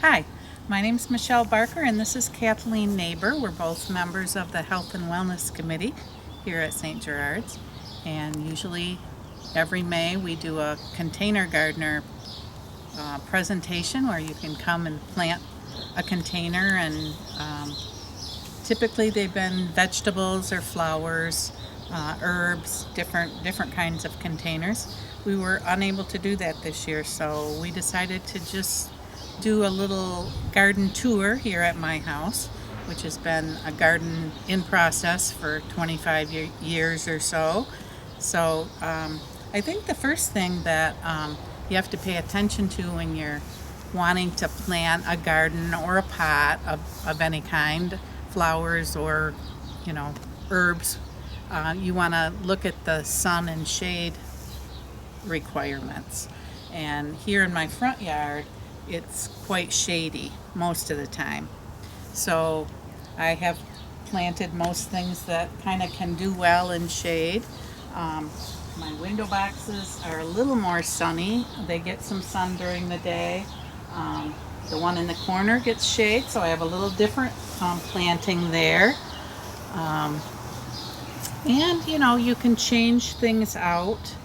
Hi, my name is Michelle Barker and this is Kathleen Neighbor. We're both members of the Health and Wellness Committee here at St. Gerard's, and usually every May we do a container gardener presentation where you can come and plant a container, and typically they've been vegetables or flowers, herbs, different kinds of containers. We were unable to do that this year, so we decided to just do a little garden tour here at my house, which has been a garden in process for 25 years or so. So I think the first thing that you have to pay attention to when you're wanting to plant a garden or a pot of any kind, flowers or herbs, you want to look at the sun and shade requirements. And here in my front yard it's quite shady most of the time, so I have planted most things that kind of can do well in shade. My window boxes are a little more sunny. They get some sun during the day. The one in the corner gets shade, so I have a little different planting there. And you can change things out.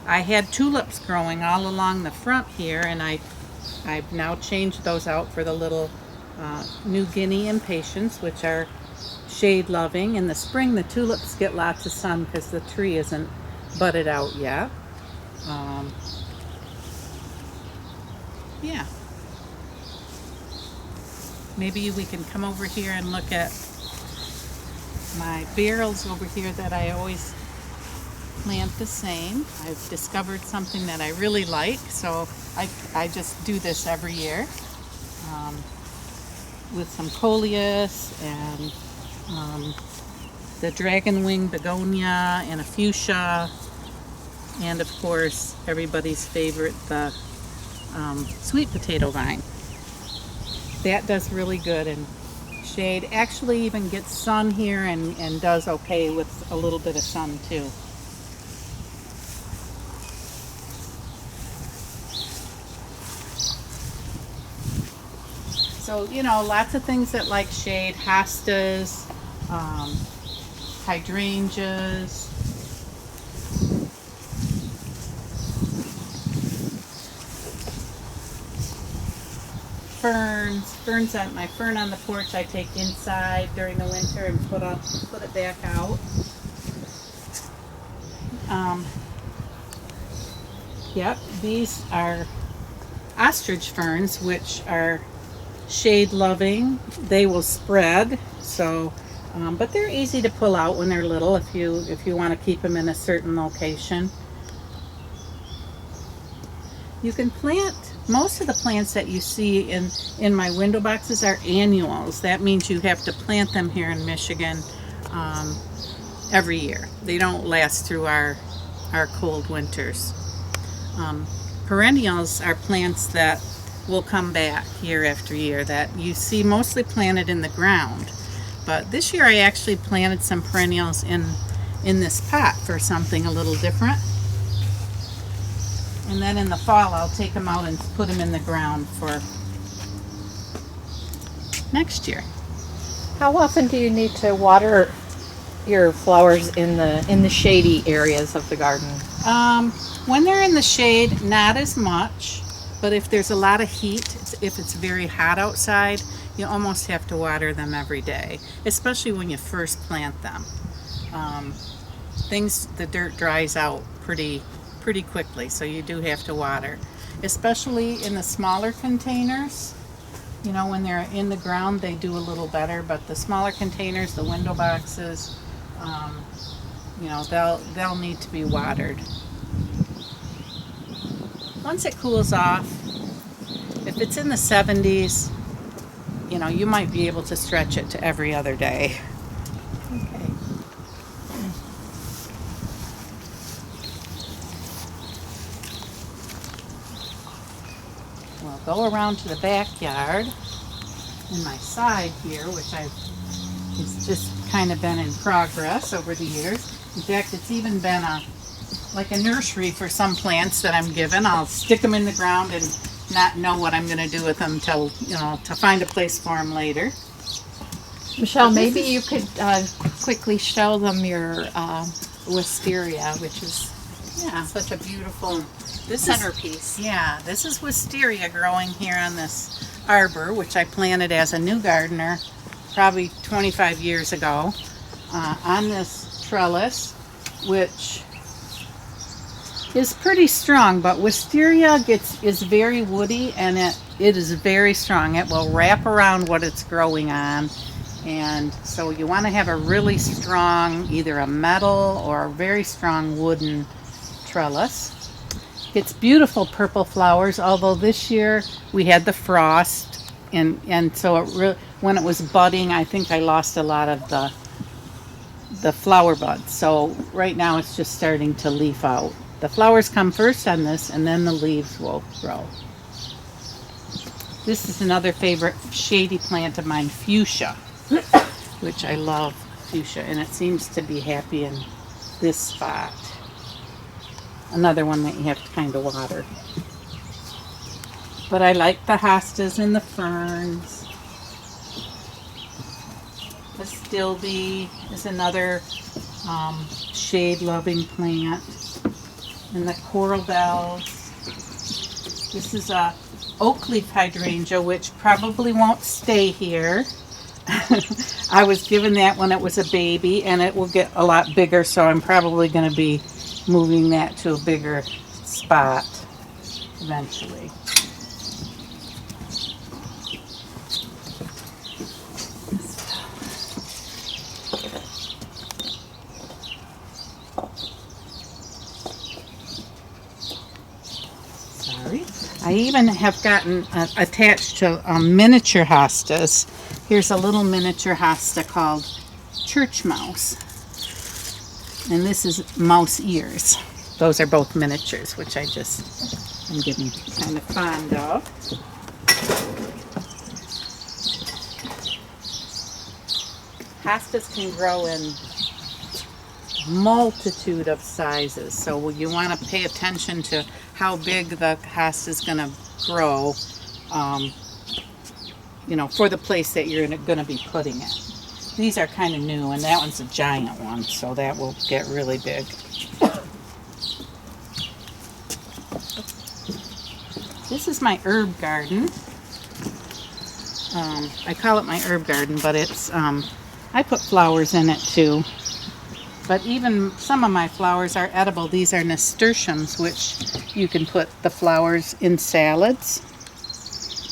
I had tulips growing all along the front here, and I've now changed those out for the little New Guinea impatiens, which are shade loving. In the spring the tulips get lots of sun because the tree isn't budded out yet. Yeah, maybe we can come over here and look at my barrels over here that I always plant the same. I've discovered something that I really like, so I just do this every year with some coleus and the dragon wing begonia and a fuchsia, and of course everybody's favorite, the sweet potato vine. That does really good in shade. Actually even gets sun here and does okay with a little bit of sun too. So, lots of things that like shade: hostas, hydrangeas, ferns. My fern on the porch I take inside during the winter and put it back out. Yep, these are ostrich ferns, which are shade loving. They will spread, so but they're easy to pull out when they're little if you want to keep them in a certain location. You can plant most of the plants that you see in my window boxes are annuals. That means you have to plant them here in Michigan every year. They don't last through our cold winters. Perennials are plants that will come back year after year, that you see mostly planted in the ground. But this year I actually planted some perennials in this pot for something a little different. And then in the fall I'll take them out and put them in the ground for next year. How often do you need to water your flowers in the shady areas of the garden? When they're in the shade, not as much. But if there's a lot of heat, if it's very hot outside, you almost have to water them every day, especially when you first plant them. The dirt dries out pretty quickly, so you do have to water, especially in the smaller containers. When they're in the ground they do a little better, but the smaller containers, the window boxes, they'll need to be watered. Once it cools off, if it's in the 70s, you might be able to stretch it to every other day. Okay. We'll go around to the backyard in my side here, which it's just kind of been in progress over the years. In fact, it's even been like a nursery for some plants that I'm given. I'll stick them in the ground and not know what I'm going to do with them till, to find a place for them later. Michelle, maybe you could quickly show them your wisteria, which is such a beautiful centerpiece. This is wisteria growing here on this arbor, which I planted as a new gardener probably 25 years ago on this trellis, which is pretty strong, but wisteria is very woody, and it is very strong. It will wrap around what it's growing on, and so you want to have a really strong, either a metal or a very strong wooden trellis. It's beautiful purple flowers, although this year we had the frost, and so when it was budding, I think I lost a lot of the flower buds. So right now it's just starting to leaf out. The flowers come first on this, and then the leaves will grow. This is another favorite shady plant of mine, Fuchsia, which I love, Fuchsia, and it seems to be happy in this spot. Another one that you have to kind of water. But I like the hostas and the ferns. The stilby is another shade-loving plant. And the coral bells. This is a oak leaf hydrangea, which probably won't stay here. I was given that when it was a baby, and it will get a lot bigger, so I'm probably going to be moving that to a bigger spot eventually. I even have gotten attached to miniature hostas. Here's a little miniature hosta called church mouse. And this is mouse ears. Those are both miniatures, which I'm getting kind of fond of. Hostas can grow in multitude of sizes, so you want to pay attention to how big the hosta is going to grow, for the place that you're going to be putting it. These are kind of new, and that one's a giant one, so that will get really big. This is my herb garden. I call it my herb garden, but it's I put flowers in it too. But even some of my flowers are edible. These are nasturtiums, which you can put the flowers in salads.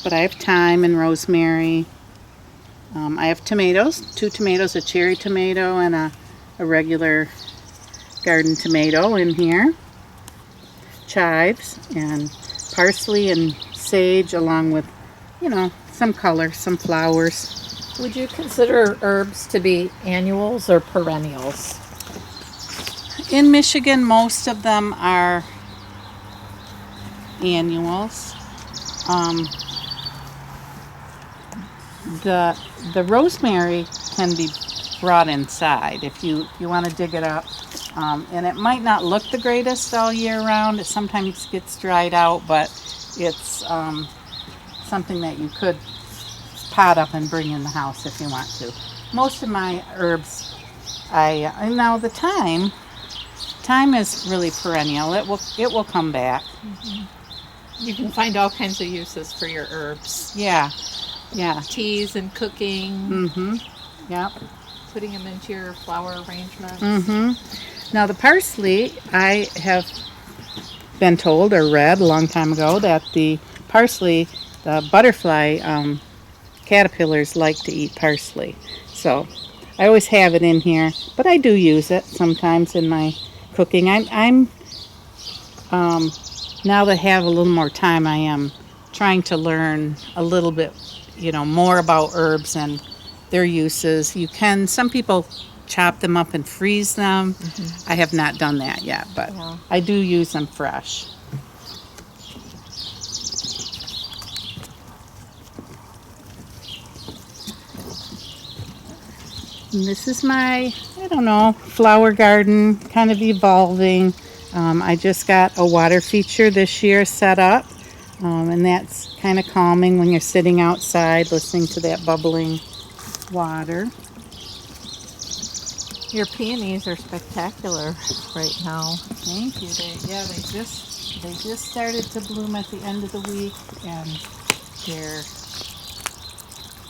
But I have thyme and rosemary. I have tomatoes, 2 tomatoes, a cherry tomato and a regular garden tomato in here. Chives and parsley and sage, along with, some color, some flowers. Would you consider herbs to be annuals or perennials? In Michigan, most of them are annuals. The rosemary can be brought inside if you want to dig it up. And it might not look the greatest all year round. It sometimes gets dried out, but it's something that you could pot up and bring in the house if you want to. Most of my herbs, and now the thyme is really perennial. It will come back. Mm-hmm. You can find all kinds of uses for your herbs. Yeah. Teas and cooking. Mm-hmm. Yeah. Putting them into your flower arrangements. Mm-hmm. Now the parsley, I have been told or read a long time ago that the parsley, the butterfly caterpillars like to eat parsley. So I always have it in here, but I do use it sometimes in my cooking. I'm now that I have a little more time, I am trying to learn a little bit, more about herbs and their uses. Some people chop them up and freeze them. Mm-hmm. I have not done that yet, but I do use them fresh. And this is my, flower garden, kind of evolving. I just got a water feature this year set up, and that's kind of calming when you're sitting outside listening to that bubbling water. Your peonies are spectacular right now. Thank you. They just started to bloom at the end of the week, and they're,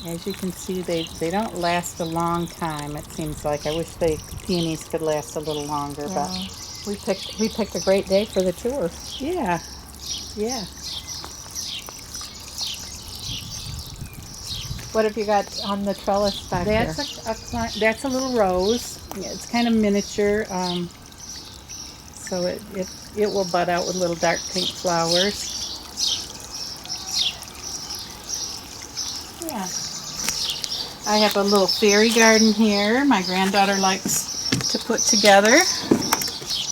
as you can see, they don't last a long time. It seems like I wish peonies could last a little longer, but We picked a great day for the tour. yeah. What have you got on the trellis back there? That's a little rose. It's kind of miniature, so it will bud out with little dark pink flowers. Yeah. I have a little fairy garden here. My granddaughter likes to put together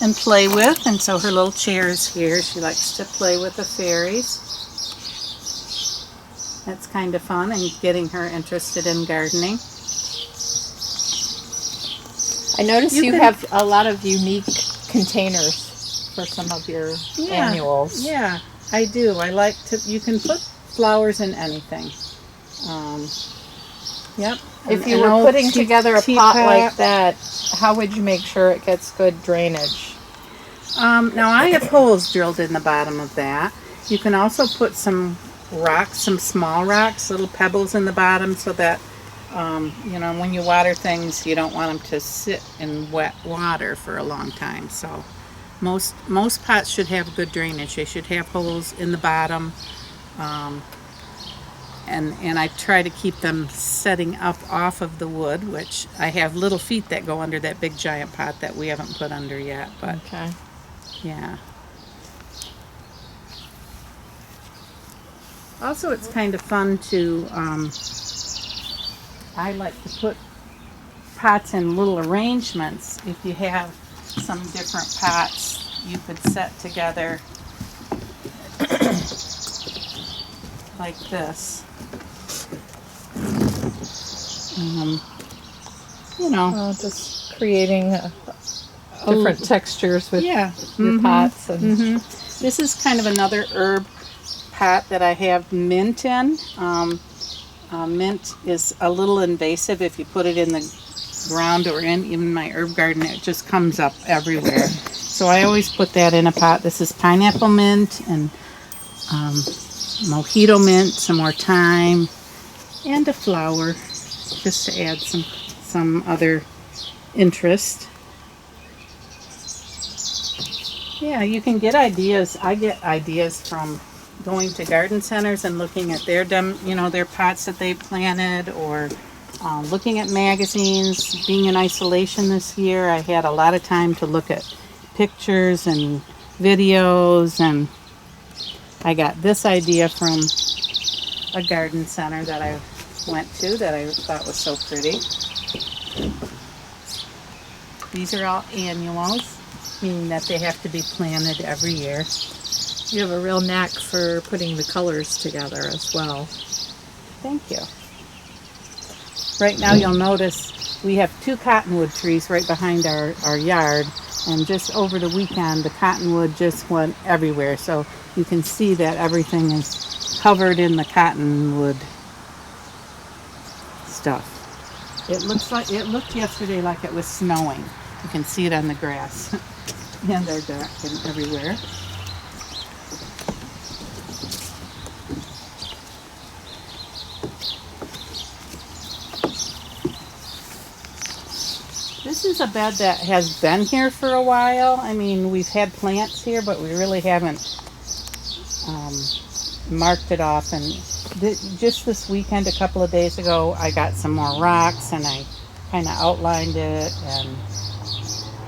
and play with, and so her little chair is here. She likes to play with the fairies. That's kind of fun and getting her interested in gardening. I notice you have a lot of unique containers for some of your annuals. Yeah, I do. I like to, you can put flowers in anything. Yep. If you were putting together a pot like that, how would you make sure it gets good drainage? Now I have holes drilled in the bottom of that. You can also put some rocks, some small rocks, little pebbles in the bottom, so that when you water things, you don't want them to sit in wet water for a long time. So most pots should have good drainage. They should have holes in the bottom, and I try to keep them setting up off of the wood, which I have little feet that go under that big giant pot that we haven't put under yet. But okay. Yeah. Also, it's kind of fun to, I like to put pots in little arrangements. If you have some different pots, you could set together like this. Just creating different textures with your pots. And This is kind of another herb pot that I have mint in. Mint is a little invasive. If you put it in the ground or in even my herb garden, it just comes up everywhere. So I always put that in a pot. This is pineapple mint and mojito mint, some more thyme, and a flower, just to add some other interest. Yeah, you can get ideas. I get ideas from going to garden centers and looking at their pots that they planted, or looking at magazines. Being in isolation this year, I had a lot of time to look at pictures and videos, and I got this idea from a garden center that I went to that I thought was so pretty. These are all annuals, meaning that they have to be planted every year. You have a real knack for putting the colors together as well. Thank you. Right now you'll notice we have 2 cottonwood trees right behind our yard, and just over the weekend the cottonwood just went everywhere, so you can see that everything is covered in the cottonwood stuff. It looked yesterday like it was snowing. You can see it on the grass. And they're dark and everywhere. This is a bed that has been here for a while. I mean, we've had plants here, but we really haven't marked it off. And just this weekend, a couple of days ago, I got some more rocks and I kind of outlined it and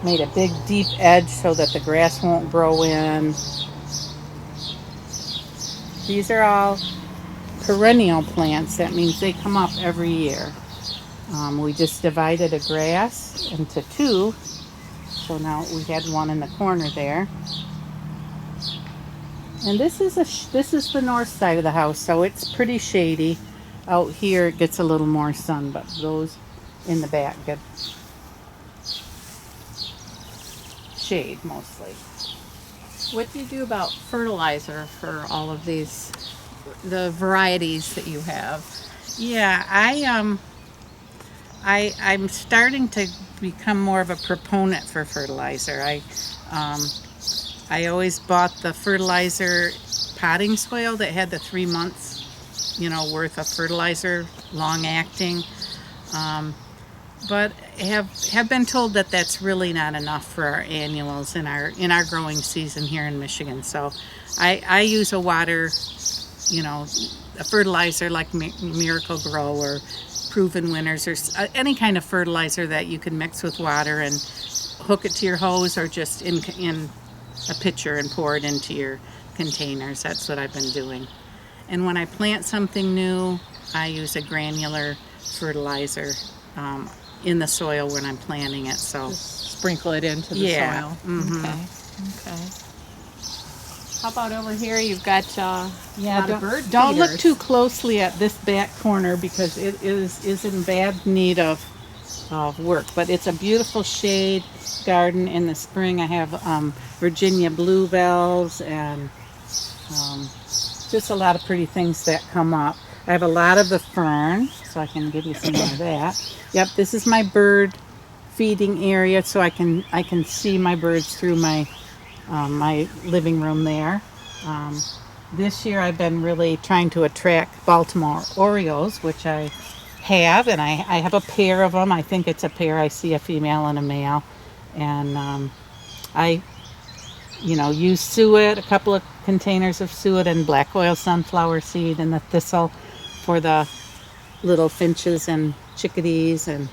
made a big deep edge so that the grass won't grow in. These are all perennial plants. That means they come up every year. We just divided a grass into 2, so now we had one in the corner there. And this is the north side of the house, so it's pretty shady. Out here it gets a little more sun, but those in the back get shade mostly. What do you do about fertilizer for all of these, the varieties that you have? Yeah, I'm starting to become more of a proponent for fertilizer. I always bought the fertilizer potting soil that had the 3 months, worth of fertilizer, long acting. But have been told that that's really not enough for our annuals in our growing season here in Michigan. So I use a water, a fertilizer like Miracle Grow or Proven Winners or any kind of fertilizer that you can mix with water and hook it to your hose or just in a pitcher and pour it into your containers. That's what I've been doing. And when I plant something new, I use a granular fertilizer in the soil when I'm planting it. So just sprinkle it into the soil. Mm-hmm. Okay. How about over here? You've got a lot of bird don't look feeders. too closely at this back corner because it is in bad need of work. But it's a beautiful shade garden. In the spring, I have Virginia bluebells and just a lot of pretty things that come up. I have a lot of the fern, so I can give you some more of that. Yep, this is my bird feeding area, so I can see my birds through my my living room there. This year I've been really trying to attract Baltimore Orioles, which I have, and I have a pair of them. I think it's a pair. I see a female and a male, and I use suet, a couple of containers of suet and black oil sunflower seed and the thistle for the little finches and chickadees, and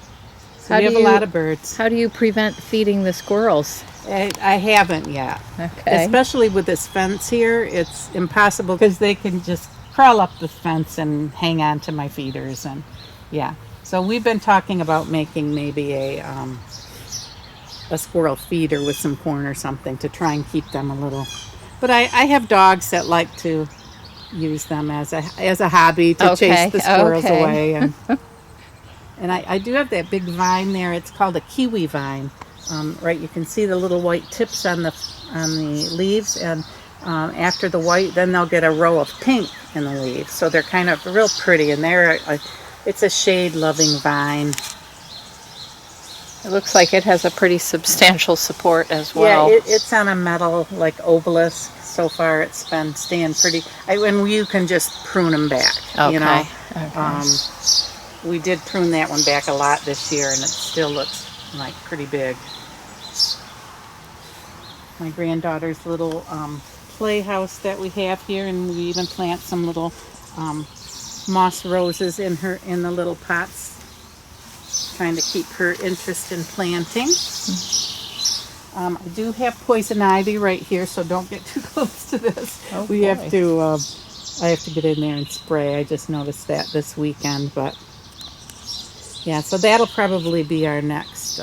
so we have a lot of birds. How do you prevent feeding the squirrels? I haven't yet. Okay. Especially with this fence here, it's impossible because they can just crawl up the fence and hang on to my feeders, and yeah. So we've been talking about making maybe a squirrel feeder with some corn or something to try and keep them a little. But I have dogs that like to use them as a hobby to chase the squirrels away, and and I do have that big vine there. It's called a Kiwi Vine. Right, you can see the little white tips on the leaves, and after the white, then they'll get a row of pink in the leaves. So they're kind of real pretty, and it's a shade-loving vine. It looks like it has a pretty substantial support as well. Yeah, it's on a metal obelisk. So far, it's been staying pretty. And you can just prune them back. Okay. We did prune that one back a lot this year, and it still looks like pretty big. My granddaughter's little playhouse that we have here, and we even plant some little moss roses in the little pots, trying to keep her interest in planting. I do have poison ivy right here, so don't get too close to this. Oh, I have to get in there and spray. I just noticed that this weekend, but yeah, so that'll probably be our next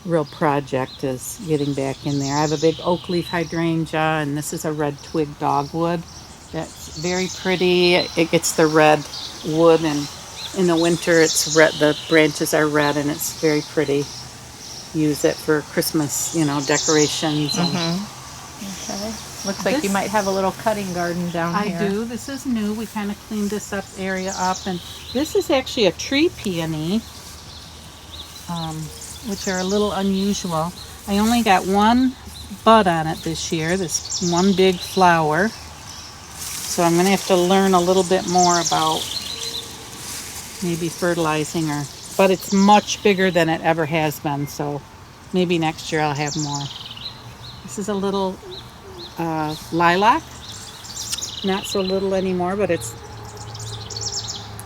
real project, is getting back in there. I have a big oak leaf hydrangea, and this is a red twig dogwood. That's very pretty. It gets the red wood, and in the winter it's red. The branches are red, and it's very pretty. Use it for Christmas, decorations. Okay. Looks like you might have a little cutting garden down here. I do. This is new. We kind of cleaned this area up, and this is actually a tree peony, which are a little unusual. I only got one bud on it this year, this one big flower. So I'm going to have to learn a little bit more about maybe fertilizing but it's much bigger than it ever has been, so maybe next year I'll have more. This is a little lilac. Not so little anymore, but it's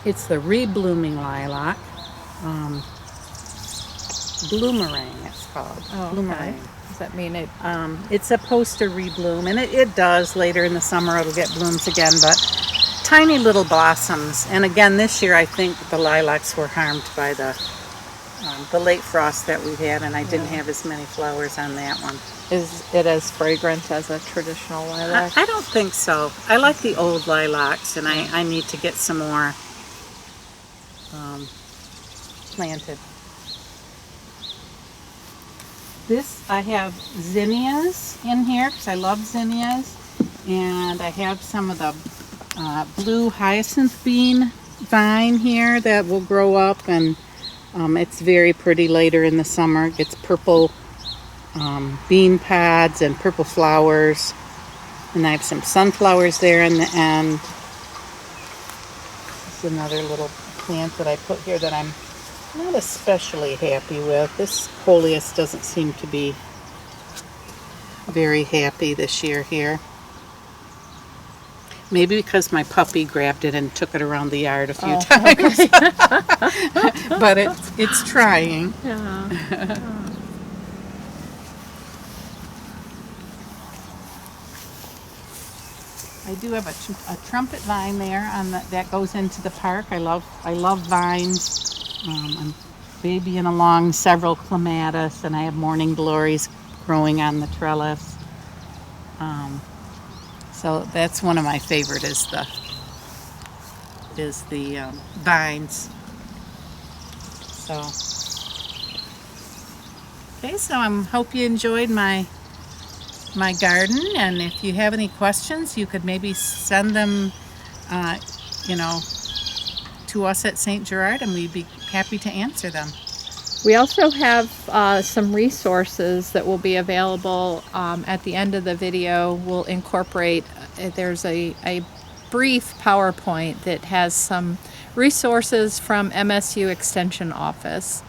the Reblooming Lilac. Bloomerang, it's called. Oh, Bloomerang. okay. Does that mean it? It's supposed to rebloom, and it does. Later in the summer it'll get blooms again, but tiny little blossoms. And again, this year I think the lilacs were harmed by the late frost that we had, and I didn't have as many flowers on that one. Is it as fragrant as a traditional lilac? I don't think so. I like the old lilacs, and I need to get some more planted. This, I have zinnias in here because I love zinnias. And I have some of the blue hyacinth bean vine here that will grow up, and it's very pretty later in the summer. It gets purple bean pods and purple flowers. And I have some sunflowers there in the end. This is another little plant that I put here that I'm not especially happy with. This coleus doesn't seem to be very happy this year here. Maybe because my puppy grabbed it and took it around the yard a few times. Okay. But it's trying. Yeah. I do have a trumpet vine there that goes into the park. I love vines. I'm babying along several clematis, and I have morning glories growing on the trellis. So that's one of my favorite is the vines. So okay, so I hope you enjoyed my garden, and if you have any questions, you could maybe send them, to us at St. Gerard, and we'd be happy to answer them. We also have some resources that will be available at the end of the video. We'll incorporate, there's a brief PowerPoint that has some resources from MSU Extension Office.